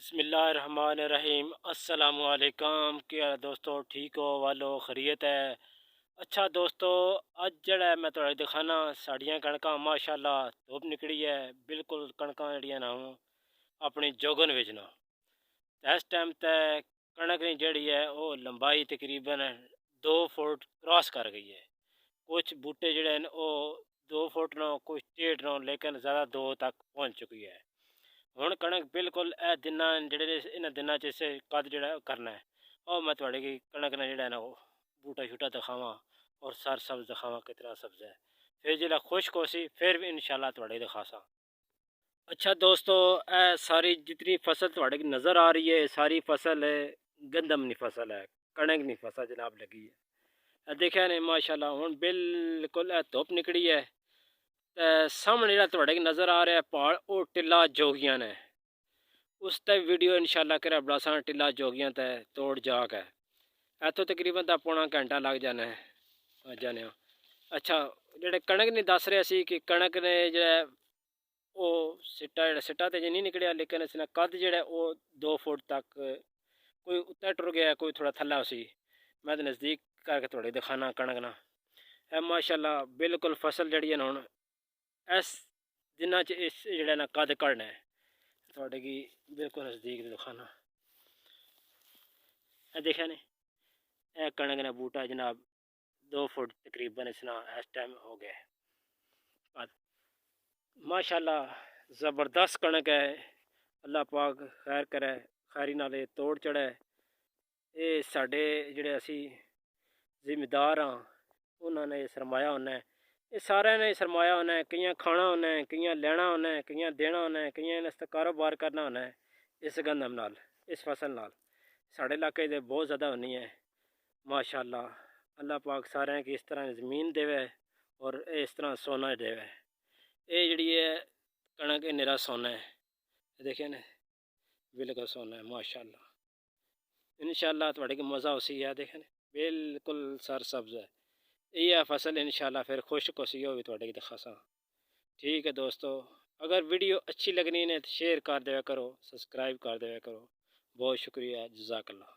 बिस्मिल्लाहिर्रहमानिर्रहीम। अस्सलामुअलैकुम। क्या दोस्तों ठीक हो वालो खैरियत है। अच्छा दोस्तों, अज जड़ा मैं तुहानू दिखाना साड़ियाँ कणकां माशाअल्लाह धुप निकली है। बिल्कुल कणकां जड़ियां ना अपनी जोगन विच ना इस टाइम ते कणक जड़ी है वो लंबाई तकरीबन 2 फुट क्रॉस कर गई है। कुछ बूटे जड़े हैं वो 2 फुट नो कुछ 1.5 नो लेकिन ज़्यादा 2 तक पहुँच चुकी है। हुण कणक बिल्कुल ए दिनां जेह्ड़े इन्हां दिनां च इसे कद जेह्ड़ा करना है और मैं तुहाड़े गी कणक ने जेह्ड़ा ना ओह् बूटा शूटा दिखावां और सर सब्ज़ दिखावां कितना सब्ज़ है। फिर जेल्लै खुश्क होसी फिर भी इंशाअल्लाह तुहाड़े दिखासां। अच्छा दोस्तों, ए सारी जितनी फसल तुहाड़े गी नज़र आ रही है सारी फसल है गंदम नी फसल है, कणक नी फसल जनाब लगी है। देखा ने माशाअल्लाह हुण बिल्कुल धुप निकली है। सामने जेह्ड़ा तुहाड़े गी नज़र आ रहा है पहाड़ ओह् टिल्ला जोगियां ने। उस ते वीडियो इंशाअल्लाह करा बनासां टिल्ला जोगियां ते तोड़ जाक है। इत्थों तकरीबन दा पौना घंटा लग जाना है आ जाने। अच्छा जेह्ड़े कणक ने दस रहे सी कि कणक ने जेह्ड़ा ओह् सिट्टा ते नहीं निकलिया लेकिन इसने कद जेह्ड़ा ओह् 2 फुट तक कोई उत्ते टुर गया कोई थोड़ा थल्लै उसी मैं ते नज़दीक करके थोड़े दिखाना कणक ना है माशाअल्लाह बिल्कुल फसल जड़ी है ना हुण इस दिनां च इस जेह्ड़ा ना कद कढ़ना है थोड़े की बिल्कुल नज़दीक दिखाना। देखा ने ए कणक ने बूटा जनाब 2 फुट तकरीबन इसना इस टाइम हो गया। माशाअल्लाह ज़बरदस्त कणक है। अल्लाह पाक खैर करे खैरी नाल तोड़ चढ़े। ये साढ़े जेह्ड़े असी जिमीदार हाँ उन्होंने सरमाया होना है। ये सारे ने सरमाया होना है। कईयां खाना होना है, कईयां लेना होना है, कईयां देना होना है, कईयां इसका कारोबार करना होना है। इस गंदम नाल इस फसल नाल साढ़े इलाके दे बहुत ज़्यादा होनी है माशाअल्लाह। अल्लाह पाक सारें की इस तरह ज़मीन देवे और इस तरह सोना देवे। ये जड़ी है कणक निरा सोना है। देखिए ना बिल्कुल सोना है माशाअल्लाह। इंशाअल्लाह थोड़े की मज़ा उसी है। देखें बिल्कुल सर सब्ज़ है। यह फसल इंशाअल्लाह फिर खुश्क होसी भी थोड़े की दिखासा। ठीक है दोस्तों, अगर वीडियो अच्छी लगनी है तो शेयर कर दिया करो, सब्सक्राइब कर दिया करो। बहुत शुक्रिया, जज़ाकल्लाह।